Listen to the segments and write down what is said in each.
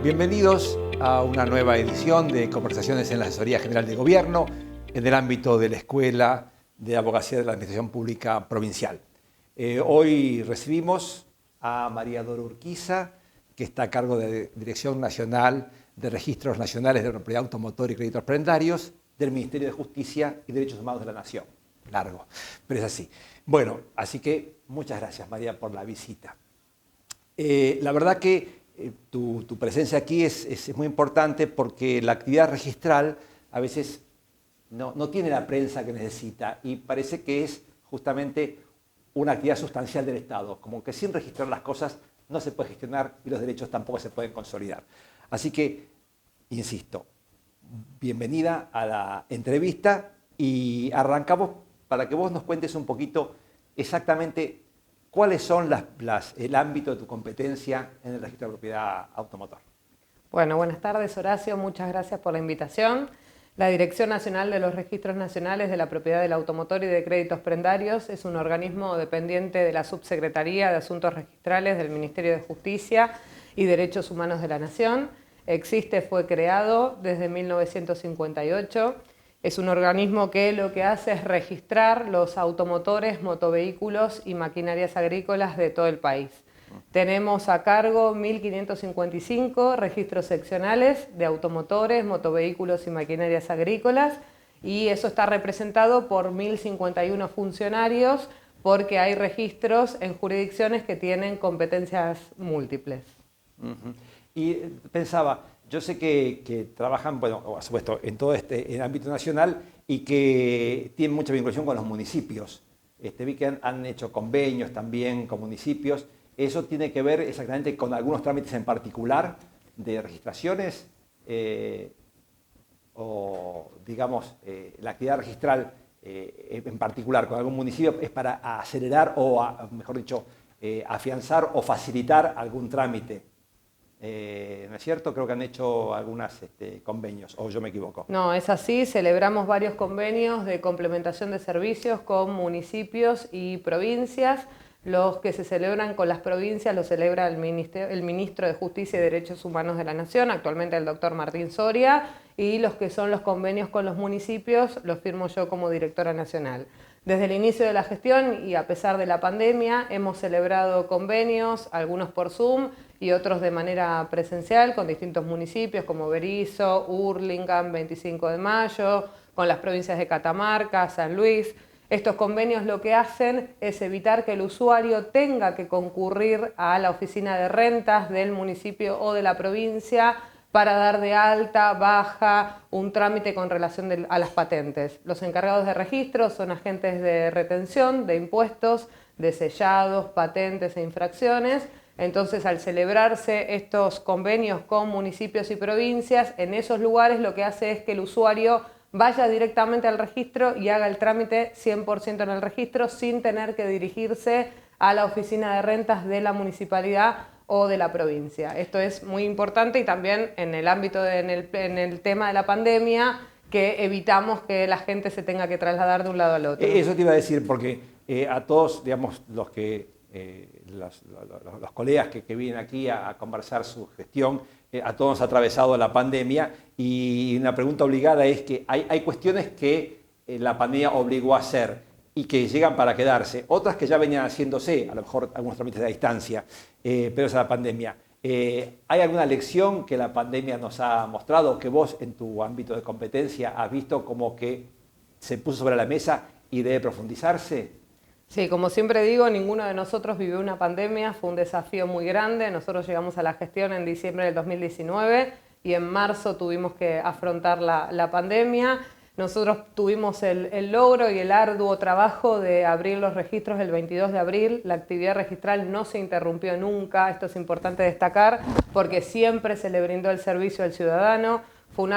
Bienvenidos a una nueva edición de Conversaciones en la Asesoría General de Gobierno en el ámbito de la Escuela de Abogacía de la Administración Pública Provincial. Hoy recibimos a María Dora Urquiza, que está a cargo de Dirección Nacional de Registros Nacionales de Propiedad Automotor y Créditos Prendarios del Ministerio de Justicia y Derechos Humanos de la Nación. Largo, pero es así. Bueno, así que muchas gracias, María, por la visita. La verdad que tu presencia aquí es muy importante porque la actividad registral a veces no tiene la prensa que necesita y parece que es justamente una actividad sustancial del Estado, como que sin registrar las cosas no se puede gestionar y los derechos tampoco se pueden consolidar. Así que, insisto, bienvenida a la entrevista y arrancamos para que vos nos cuentes un poquito exactamente cuáles son el ámbito de tu competencia en el registro de propiedad automotor. Bueno, buenas tardes, Horacio, muchas gracias por la invitación. La Dirección Nacional de los Registros Nacionales de la Propiedad del Automotor y de Créditos Prendarios es un organismo dependiente de la Subsecretaría de Asuntos Registrales del Ministerio de Justicia y Derechos Humanos de la Nación. Fue creado desde 1958. Es un organismo que lo que hace es registrar los automotores, motovehículos y maquinarias agrícolas de todo el país. Tenemos a cargo 1.555 registros seccionales de automotores, motovehículos y maquinarias agrícolas y eso está representado por 1.051 funcionarios porque hay registros en jurisdicciones que tienen competencias múltiples. Y pensaba, yo sé que trabajan, bueno, por supuesto, en todo en el ámbito nacional y que tienen mucha vinculación con los municipios. Vi que han hecho convenios también con municipios. ¿Eso tiene que ver exactamente con algunos trámites en particular de registraciones? O, digamos, la actividad registral en particular con algún municipio es para acelerar o, mejor dicho, afianzar o facilitar algún trámite. ¿No es cierto? Creo que han hecho algunos convenios, o yo me equivoco. No, es así. Celebramos varios convenios de complementación de servicios con municipios y provincias. Los que se celebran con las provincias los celebra el Ministro de Justicia y Derechos Humanos de la Nación, actualmente el doctor Martín Soria, y los que son los convenios con los municipios los firmo yo como directora nacional. Desde el inicio de la gestión y a pesar de la pandemia hemos celebrado convenios, algunos por Zoom y otros de manera presencial con distintos municipios como Berisso, Hurlingham, 25 de Mayo, con las provincias de Catamarca, San Luis. Estos convenios lo que hacen es evitar que el usuario tenga que concurrir a la oficina de rentas del municipio o de la provincia para dar de alta, baja, un trámite con relación a las patentes. Los encargados de registro son agentes de retención, de impuestos, de sellados, patentes e infracciones. Entonces, al celebrarse estos convenios con municipios y provincias, en esos lugares lo que hace es que el usuario vaya directamente al registro y haga el trámite 100% en el registro sin tener que dirigirse a la oficina de rentas de la municipalidad o de la provincia. Esto es muy importante y también en el ámbito, en el tema de la pandemia, que evitamos que la gente se tenga que trasladar de un lado al otro. Eso te iba a decir, porque a todos, digamos, los colegas que vienen aquí a conversar su gestión, a todos nos ha atravesado la pandemia y una pregunta obligada es que hay cuestiones que la pandemia obligó a hacer y que llegan para quedarse, otras que ya venían haciéndose, a lo mejor algunos trámites a distancia, pero es la pandemia. ¿Hay alguna lección que la pandemia nos ha mostrado, que vos en tu ámbito de competencia has visto como que se puso sobre la mesa y debe profundizarse? Sí, como siempre digo, ninguno de nosotros vivió una pandemia, fue un desafío muy grande. Nosotros llegamos a la gestión en diciembre del 2019 y en marzo tuvimos que afrontar la pandemia. Nosotros tuvimos el logro y el arduo trabajo de abrir los registros el 22 de abril. La actividad registral no se interrumpió nunca, esto es importante destacar, porque siempre se le brindó el servicio al ciudadano. Fue un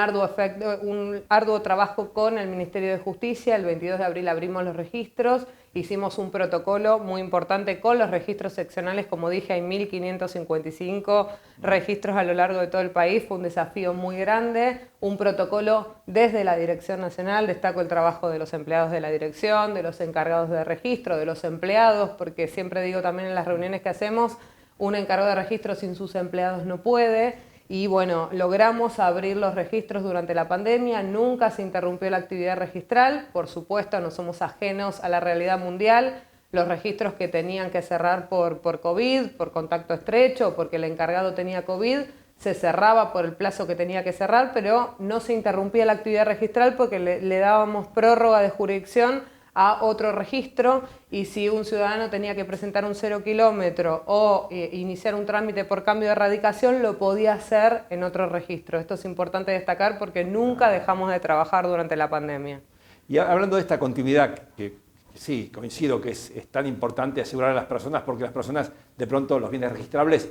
arduo trabajo con el Ministerio de Justicia. El 22 de abril abrimos los registros, hicimos un protocolo muy importante con los registros seccionales. Como dije, hay 1.555 registros a lo largo de todo el país. Fue un desafío muy grande, un protocolo desde la Dirección Nacional. Destaco el trabajo de los empleados de la dirección, de los encargados de registro, de los empleados, porque siempre digo también en las reuniones que hacemos, un encargado de registro sin sus empleados no puede. y bueno, logramos abrir los registros durante la pandemia, nunca se interrumpió la actividad registral, por supuesto no somos ajenos a la realidad mundial, los registros que tenían que cerrar por COVID, por contacto estrecho, porque el encargado tenía COVID, se cerraba por el plazo que tenía que cerrar, pero no se interrumpía la actividad registral porque le dábamos prórroga de jurisdicción a otro registro, y si un ciudadano tenía que presentar un 0 kilómetro o iniciar un trámite por cambio de radicación, lo podía hacer en otro registro. Esto es importante destacar porque nunca dejamos de trabajar durante la pandemia. Y hablando de esta continuidad, que sí, coincido que es tan importante asegurar a las personas, porque las personas, de pronto, los bienes registrables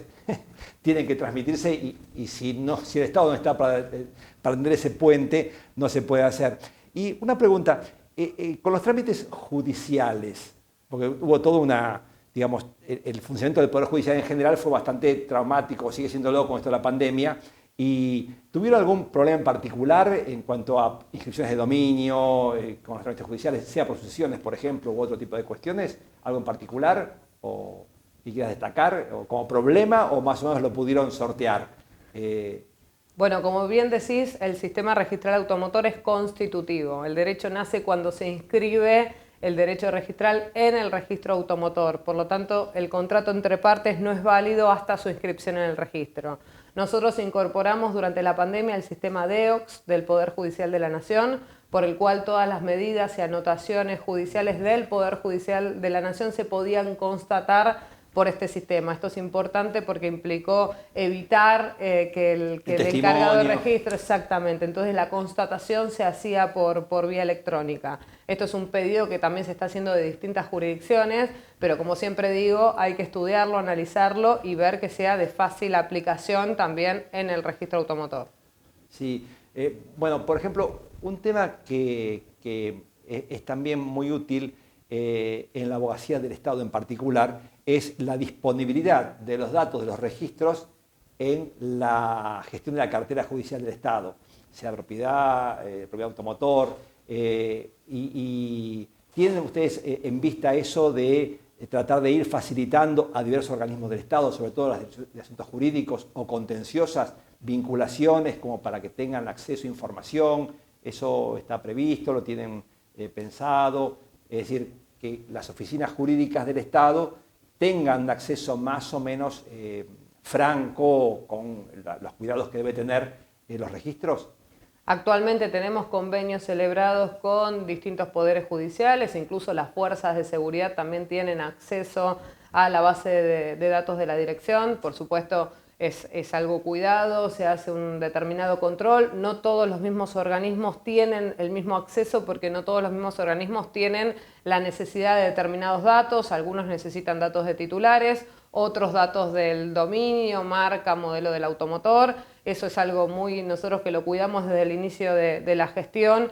tienen que transmitirse y si el Estado no está para tender ese puente, no se puede hacer. Y una pregunta, con los trámites judiciales, porque hubo todo digamos, el funcionamiento del Poder Judicial en general fue bastante traumático, sigue siéndolo con esto de la pandemia, y ¿tuvieron algún problema en particular en cuanto a inscripciones de dominio, con los trámites judiciales, sea por sucesiones, por ejemplo, u otro tipo de cuestiones? ¿Algo en particular o que quieras destacar o como problema, o más o menos lo pudieron sortear? Bueno, como bien decís, el sistema registral automotor es constitutivo. El derecho nace cuando se inscribe el derecho registral en el registro automotor. Por lo tanto, el contrato entre partes no es válido hasta su inscripción en el registro. Nosotros incorporamos durante la pandemia el sistema DEOX del Poder Judicial de la Nación, por el cual todas las medidas y anotaciones judiciales del Poder Judicial de la Nación se podían constatar por este sistema. Esto es importante porque implicó evitar que el encargado de registro, exactamente, entonces la constatación se hacía por vía electrónica. Esto es un pedido que también se está haciendo de distintas jurisdicciones, pero como siempre digo, hay que estudiarlo, analizarlo y ver que sea de fácil aplicación también en el registro automotor. Sí, bueno, por ejemplo, un tema que es también muy útil en la abogacía del Estado en particular, es la disponibilidad de los datos de los registros en la gestión de la cartera judicial del Estado, sea propiedad automotor, y ¿tienen ustedes en vista eso de tratar de ir facilitando a diversos organismos del Estado, sobre todo las de asuntos jurídicos o contenciosas, vinculaciones como para que tengan acceso a información? ¿Eso está previsto? ¿Lo tienen pensado? Es decir, que las oficinas jurídicas del Estado tengan acceso más o menos franco con los cuidados que debe tener los registros. Actualmente tenemos convenios celebrados con distintos poderes judiciales, incluso las fuerzas de seguridad también tienen acceso a la base de datos de la dirección. Por supuesto, es algo cuidado, se hace un determinado control. No todos los mismos organismos tienen el mismo acceso porque no todos los mismos organismos tienen la necesidad de determinados datos. Algunos necesitan datos de titulares, otros datos del dominio, marca, modelo del automotor. Eso es algo nosotros que lo cuidamos desde el inicio de la gestión.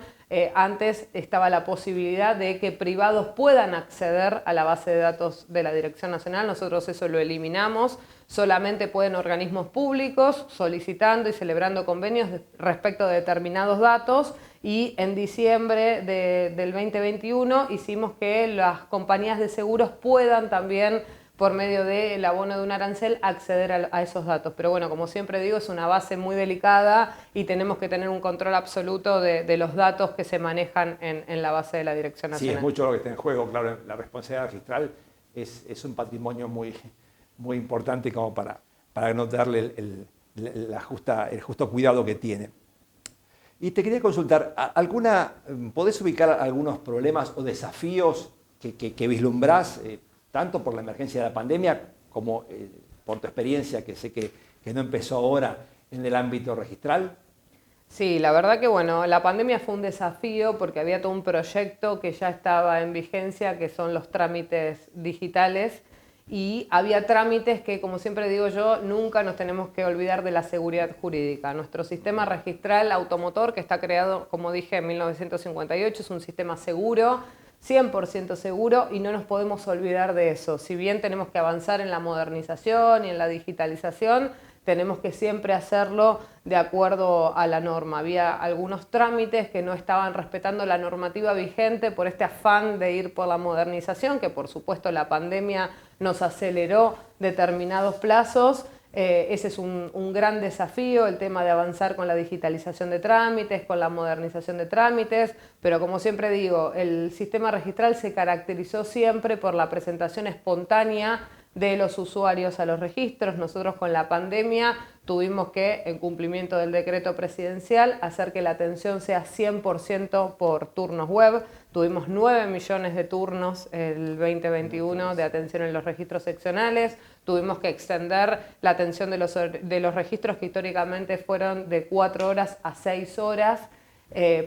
Antes estaba la posibilidad de que privados puedan acceder a la base de datos de la Dirección Nacional. Nosotros eso lo eliminamos. Solamente pueden organismos públicos solicitando y celebrando convenios respecto de determinados datos, y en diciembre del 2021 hicimos que las compañías de seguros puedan también, por medio del abono de un arancel, acceder a esos datos. Pero bueno, como siempre digo, es una base muy delicada y tenemos que tener un control absoluto de los datos que se manejan en la base de la Dirección Nacional. Sí, es mucho lo que está en juego, claro. La responsabilidad registral es un patrimonio muy importante como para no darle el justo cuidado que tiene. Y te quería consultar, ¿podés ubicar algunos problemas o desafíos que vislumbrás, tanto por la emergencia de la pandemia como por tu experiencia, que sé que no empezó ahora en el ámbito registral? Sí, la verdad que bueno, la pandemia fue un desafío porque había todo un proyecto que ya estaba en vigencia, que son los trámites digitales, y había trámites que, como siempre digo yo, nunca nos tenemos que olvidar de la seguridad jurídica. Nuestro sistema registral automotor, que está creado, como dije, en 1958, es un sistema seguro, 100% seguro, y no nos podemos olvidar de eso. Si bien tenemos que avanzar en la modernización y en la digitalización, tenemos que siempre hacerlo de acuerdo a la norma. Había algunos trámites que no estaban respetando la normativa vigente por este afán de ir por la modernización, que por supuesto la pandemia nos aceleró determinados plazos. Ese es un gran desafío, el tema de avanzar con la digitalización de trámites, con la modernización de trámites, pero como siempre digo, el sistema registral se caracterizó siempre por la presentación espontánea de los usuarios a los registros. Nosotros con la pandemia tuvimos que, en cumplimiento del decreto presidencial, hacer que la atención sea 100% por turnos web. Tuvimos 9 millones de turnos el 2021 de atención en los registros seccionales. Tuvimos que extender la atención de los registros que históricamente fueron de 4 horas a 6 horas.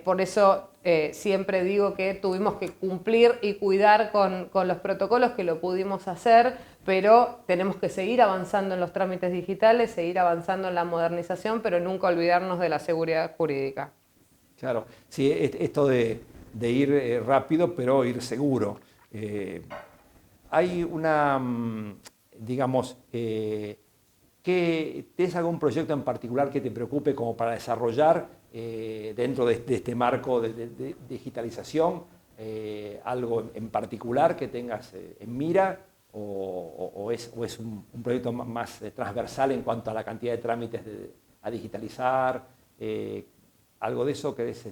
Por eso siempre digo que tuvimos que cumplir y cuidar con los protocolos, que lo pudimos hacer, pero tenemos que seguir avanzando en los trámites digitales, seguir avanzando en la modernización, pero nunca olvidarnos de la seguridad jurídica. Claro, sí, esto de ir rápido, pero ir seguro. Hay una, digamos, ¿tienes algún proyecto en particular que te preocupe como para desarrollar dentro de este marco de digitalización? ¿Algo en particular que tengas en mira? ¿O es un proyecto más transversal en cuanto a la cantidad de trámites a digitalizar? ¿Algo de eso querés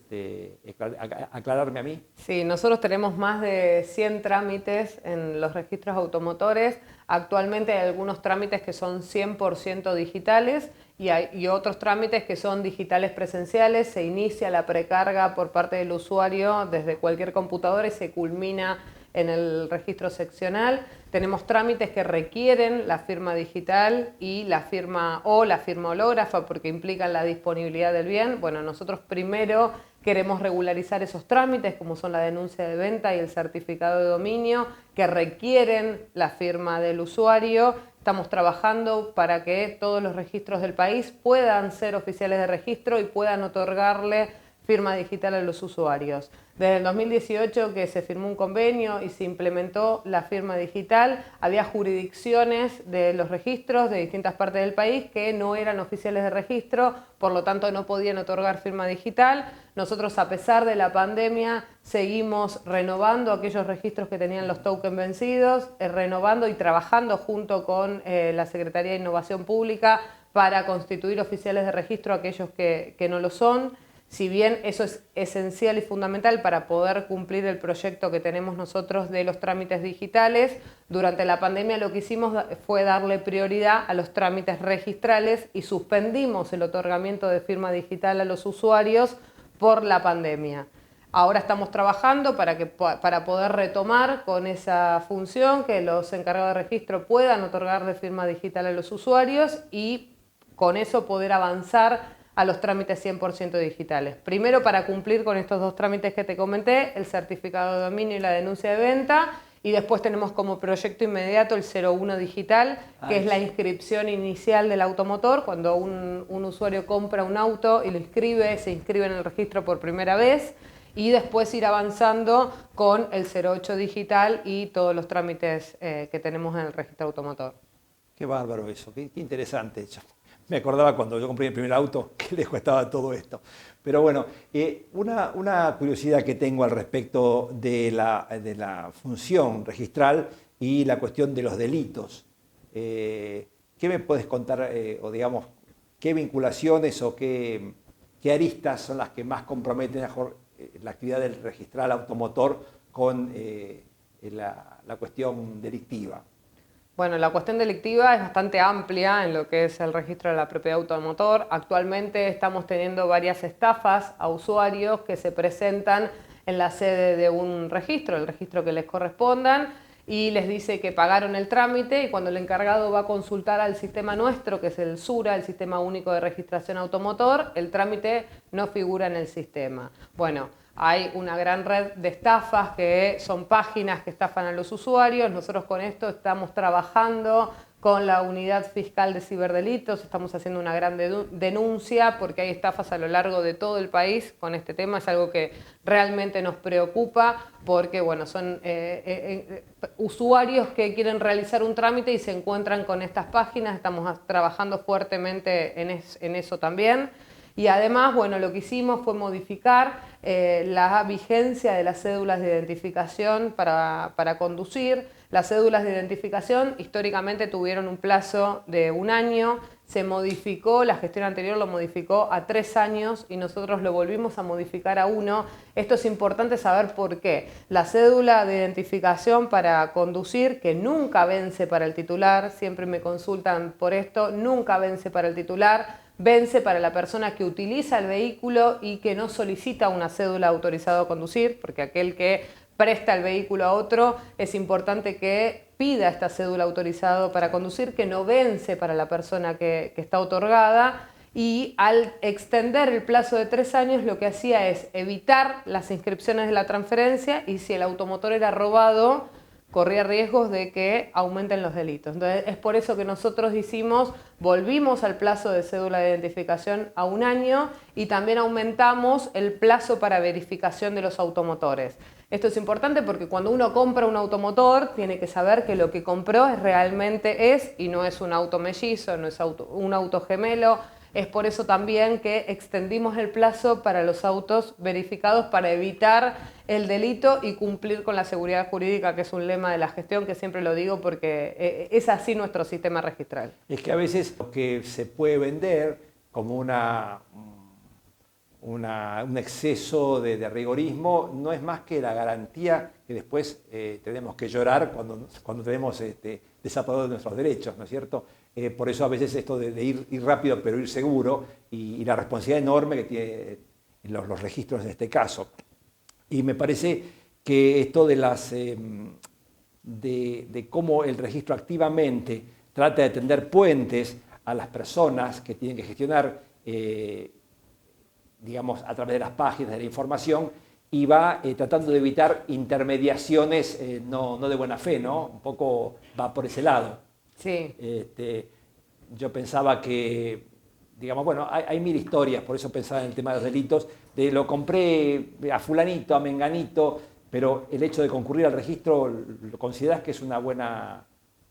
aclararme a mí? Sí, nosotros tenemos más de 100 trámites en los registros automotores. Actualmente hay algunos trámites que son 100% digitales y otros trámites que son digitales presenciales. Se inicia la precarga por parte del usuario desde cualquier computadora y se culmina en el registro seccional. Tenemos trámites que requieren la firma digital y la firma hológrafa porque implican la disponibilidad del bien. Bueno, nosotros primero queremos regularizar esos trámites, como son la denuncia de venta y el certificado de dominio, que requieren la firma del usuario. Estamos trabajando para que todos los registros del país puedan ser oficiales de registro y puedan otorgarle firma digital a los usuarios. Desde el 2018 que se firmó un convenio y se implementó la firma digital, había jurisdicciones de los registros de distintas partes del país que no eran oficiales de registro, por lo tanto no podían otorgar firma digital. Nosotros, a pesar de la pandemia, seguimos renovando aquellos registros que tenían los tokens vencidos, renovando y trabajando junto con la Secretaría de Innovación Pública para constituir oficiales de registro a aquellos que no lo son. Si bien eso es esencial y fundamental para poder cumplir el proyecto que tenemos nosotros de los trámites digitales, durante la pandemia lo que hicimos fue darle prioridad a los trámites registrales y suspendimos el otorgamiento de firma digital a los usuarios por la pandemia. Ahora estamos trabajando para poder retomar con esa función, que los encargados de registro puedan otorgarle firma digital a los usuarios y con eso poder avanzar a los trámites 100% digitales. Primero, para cumplir con estos dos trámites que te comenté, el certificado de dominio y la denuncia de venta, y después tenemos como proyecto inmediato el 01 digital, que es la inscripción inicial del automotor. Cuando un usuario compra un auto y lo inscribe, se inscribe en el registro por primera vez, y después ir avanzando con el 08 digital y todos los trámites que tenemos en el registro automotor. Qué bárbaro eso, qué interesante. Me acordaba cuando yo compré mi primer auto que les costaba todo esto. Pero bueno, una curiosidad que tengo al respecto de la función registral y la cuestión de los delitos. ¿Qué me puedes contar o digamos, qué vinculaciones o qué aristas son las que más comprometen la actividad del registral automotor con la cuestión delictiva? Bueno, la cuestión delictiva es bastante amplia en lo que es el registro de la propiedad automotor. Actualmente estamos teniendo varias estafas a usuarios que se presentan en la sede de un registro, el registro que les correspondan, y les dice que pagaron el trámite, y cuando el encargado va a consultar al sistema nuestro, que es el SURA, el Sistema Único de Registración Automotor, el trámite no figura en el sistema. Bueno, hay una gran red de estafas que son páginas que estafan a los usuarios. Nosotros con esto estamos trabajando con la Unidad Fiscal de Ciberdelitos, estamos haciendo una gran denuncia porque hay estafas a lo largo de todo el país con este tema. Es algo que realmente nos preocupa porque bueno, son usuarios que quieren realizar un trámite y se encuentran con estas páginas. Estamos trabajando fuertemente en eso también. Y además, bueno, lo que hicimos fue modificar la vigencia de las cédulas de identificación para conducir. Las cédulas de identificación históricamente tuvieron un plazo de 1 año, se modificó, la gestión anterior lo modificó a 3 años y nosotros lo volvimos a modificar a 1. Esto es importante saber por qué. La cédula de identificación para conducir, que nunca vence para el titular, siempre me consultan por esto, nunca vence para el titular, vence para la persona que utiliza el vehículo y que no solicita una cédula autorizada a conducir, porque aquel que presta el vehículo a otro, es importante que pida esta cédula autorizada para conducir, que no vence para la persona que está otorgada, y al extender el plazo de 3 años lo que hacía es evitar las inscripciones de la transferencia y si el automotor era robado, corría riesgos de que aumenten los delitos. Entonces es por eso que nosotros volvimos al plazo de cédula de identificación a 1 año y también aumentamos el plazo para verificación de los automotores. Esto es importante porque cuando uno compra un automotor tiene que saber que lo que compró realmente es y no es un auto mellizo, no es un auto gemelo. Es por eso también que extendimos el plazo para los autos verificados para evitar el delito y cumplir con la seguridad jurídica, que es un lema de la gestión, que siempre lo digo porque es así nuestro sistema registral. Es que a veces lo que se puede vender como un exceso de rigorismo no es más que la garantía que después tenemos que llorar cuando tenemos desaparecido de nuestros derechos, ¿no es cierto? Por eso a veces esto de ir rápido pero ir seguro y la responsabilidad enorme que tienen los registros en este caso. Y me parece que esto de cómo el registro activamente trata de tender puentes a las personas que tienen que gestionar digamos, a través de las páginas de la información y va tratando de evitar intermediaciones no de buena fe, ¿no? Un poco va por ese lado. Sí. Yo pensaba que, digamos, bueno, hay mil historias, por eso pensaba en el tema de los delitos, de lo compré a fulanito, a menganito, pero el hecho de concurrir al registro, ¿lo consideras que es un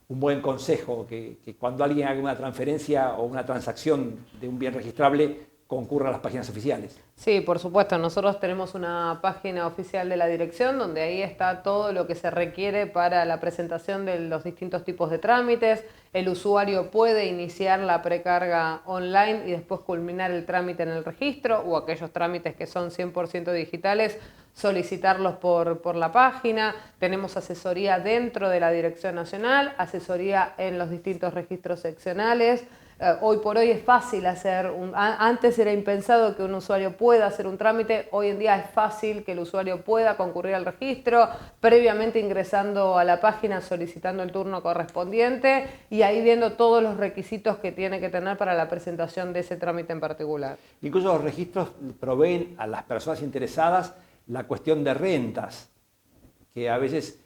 buen consejo? Que cuando alguien haga una transferencia o una transacción de un bien registrable, concurra a las páginas oficiales. Sí, por supuesto. Nosotros tenemos una página oficial de la dirección donde ahí está todo lo que se requiere para la presentación de los distintos tipos de trámites. El usuario puede iniciar la precarga online y después culminar el trámite en el registro o aquellos trámites que son 100% digitales, solicitarlos por la página. Tenemos asesoría dentro de la Dirección Nacional, asesoría en los distintos registros seccionales. Hoy por hoy es fácil hacer, antes era impensado que un usuario pueda hacer un trámite, hoy en día es fácil que el usuario pueda concurrir al registro, previamente ingresando a la página, solicitando el turno correspondiente y ahí viendo todos los requisitos que tiene que tener para la presentación de ese trámite en particular. Incluso los registros proveen a las personas interesadas la cuestión de rentas, que a veces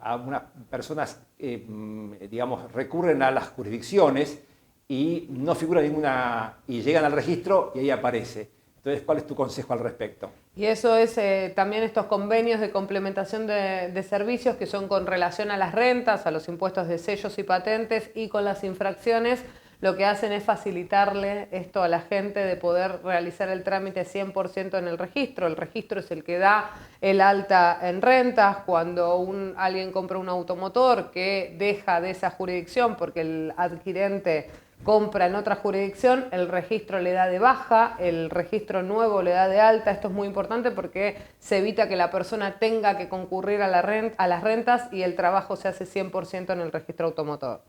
algunas personas digamos, recurren a las jurisdicciones y no figura ninguna, y llegan al registro y ahí aparece. Entonces, ¿cuál es tu consejo al respecto? Y eso es también estos convenios de complementación de servicios que son con relación a las rentas, a los impuestos de sellos y patentes y con las infracciones, lo que hacen es facilitarle esto a la gente de poder realizar el trámite 100% en el registro. El registro es el que da el alta en rentas. Cuando alguien compra un automotor que deja de esa jurisdicción porque el adquirente compra en otra jurisdicción, el registro le da de baja, el registro nuevo le da de alta. Esto es muy importante porque se evita que la persona tenga que concurrir a las rentas y el trabajo se hace 100% en el registro automotor.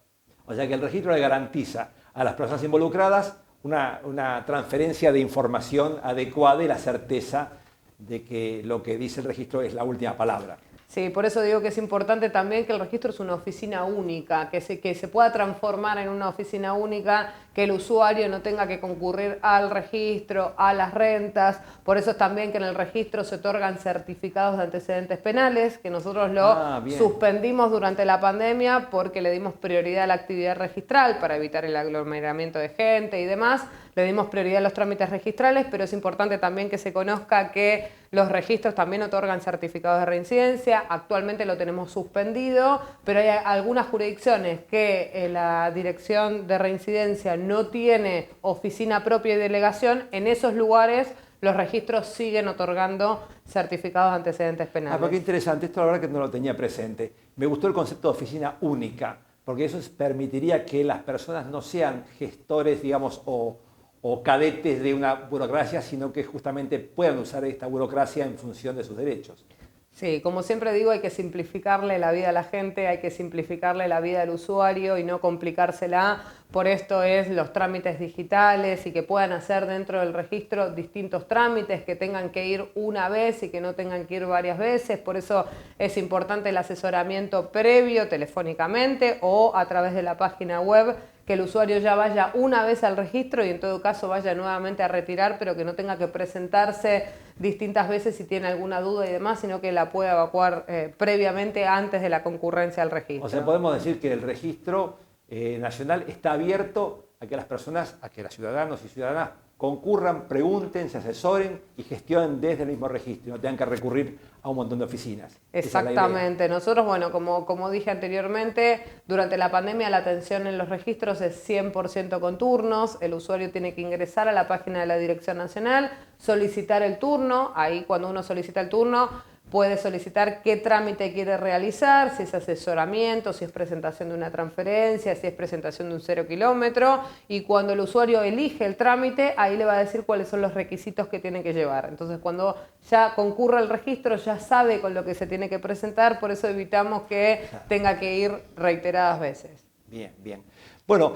O sea que el registro le garantiza a las personas involucradas una transferencia de información adecuada y la certeza de que lo que dice el registro es la última palabra. Sí, por eso digo que es importante también que el registro es una oficina única, que se pueda transformar en una oficina única, que el usuario no tenga que concurrir al registro, a las rentas. Por eso es también que en el registro se otorgan certificados de antecedentes penales, que nosotros lo suspendimos durante la pandemia porque le dimos prioridad a la actividad registral para evitar el aglomeramiento de gente y demás. Le dimos prioridad a los trámites registrales, pero es importante también que se conozca que los registros también otorgan certificados de reincidencia. Actualmente lo tenemos suspendido, pero hay algunas jurisdicciones que la Dirección de Reincidencia no tiene oficina propia y delegación. En esos lugares los registros siguen otorgando certificados de antecedentes penales. Pero qué interesante, esto la verdad que no lo tenía presente. Me gustó el concepto de oficina única, porque eso permitiría que las personas no sean gestores, digamos, o cadetes de una burocracia, sino que justamente puedan usar esta burocracia en función de sus derechos. Sí, como siempre digo, hay que simplificarle la vida a la gente, hay que simplificarle la vida al usuario y no complicársela. Por esto es los trámites digitales y que puedan hacer dentro del registro distintos trámites, que tengan que ir una vez y que no tengan que ir varias veces. Por eso es importante el asesoramiento previo telefónicamente o a través de la página web, que el usuario ya vaya una vez al registro y en todo caso vaya nuevamente a retirar, pero que no tenga que presentarse distintas veces si tiene alguna duda y demás, sino que la pueda evacuar previamente antes de la concurrencia al registro. O sea, podemos decir que el registro nacional está abierto a que las personas, a que los ciudadanos y ciudadanas concurran, pregunten, se asesoren y gestionen desde el mismo registro y no tengan que recurrir a un montón de oficinas. Exactamente. Nosotros, bueno, como dije anteriormente, durante la pandemia la atención en los registros es 100% con turnos. El usuario tiene que ingresar a la página de la Dirección Nacional, solicitar el turno. Ahí cuando uno solicita el turno puede solicitar qué trámite quiere realizar, si es asesoramiento, si es presentación de una transferencia, si es presentación de un 0 kilómetro, y cuando el usuario elige el trámite, ahí le va a decir cuáles son los requisitos que tiene que llevar. Entonces, cuando ya concurra el registro, ya sabe con lo que se tiene que presentar, por eso evitamos que tenga que ir reiteradas veces. Bien, bien. Bueno,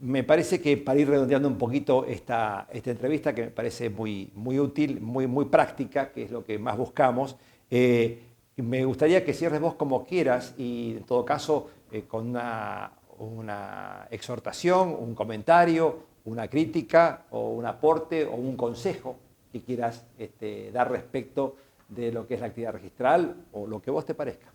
me parece que para ir redondeando un poquito esta entrevista, que me parece muy útil, muy práctica, que es lo que más buscamos, me gustaría que cierres vos como quieras y en todo caso con una exhortación, un comentario, una crítica o un aporte o un consejo que quieras dar respecto de lo que es la actividad registral o lo que vos te parezca.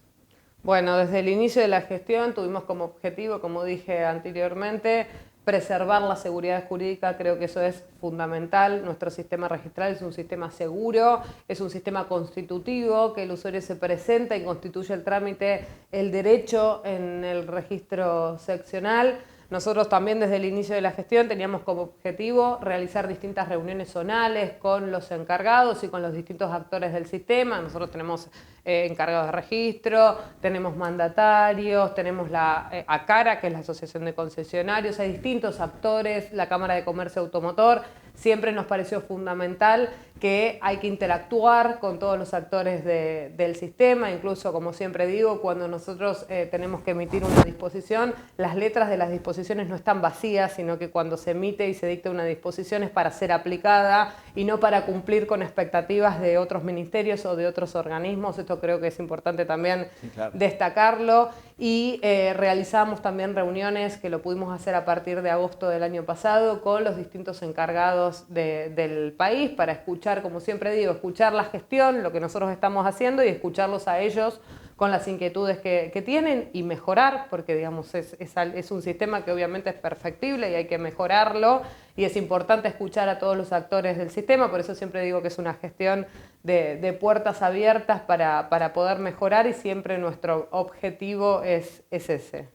Bueno, desde el inicio de la gestión tuvimos como objetivo, como dije anteriormente, preservar la seguridad jurídica. Creo que eso es fundamental. Nuestro sistema registral es un sistema seguro, es un sistema constitutivo, que el usuario se presenta y constituye el trámite, el derecho en el registro seccional. Nosotros también desde el inicio de la gestión teníamos como objetivo realizar distintas reuniones zonales con los encargados y con los distintos actores del sistema. Nosotros tenemos encargados de registro, tenemos mandatarios, tenemos la ACARA, que es la Asociación de Concesionarios, hay distintos actores, la Cámara de Comercio Automotor. Siempre nos pareció fundamental que hay que interactuar con todos los actores del sistema, incluso, como siempre digo, cuando nosotros tenemos que emitir una disposición, las letras de las disposiciones no están vacías, sino que cuando se emite y se dicta una disposición es para ser aplicada y no para cumplir con expectativas de otros ministerios o de otros organismos. Esto creo que es importante también destacarlo. Y realizamos también reuniones que lo pudimos hacer a partir de agosto del año pasado con los distintos encargados del país para escuchar, como siempre digo, escuchar la gestión, lo que nosotros estamos haciendo y escucharlos a ellos con las inquietudes que tienen y mejorar, porque digamos es un sistema que obviamente es perfectible y hay que mejorarlo y es importante escuchar a todos los actores del sistema, por eso siempre digo que es una gestión de puertas abiertas para poder mejorar y siempre nuestro objetivo es ese.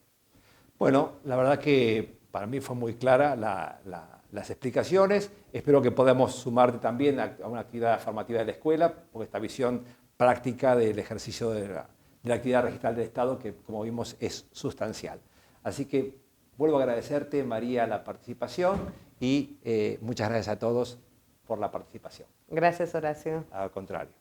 Bueno, la verdad que para mí fue muy clara las explicaciones. Espero que podamos sumarte también a una actividad formativa de la escuela, porque esta visión práctica del ejercicio de la actividad registral del Estado, que como vimos es sustancial. Así que vuelvo a agradecerte, María, la participación y muchas gracias a todos por la participación. Gracias, Horacio. Al contrario.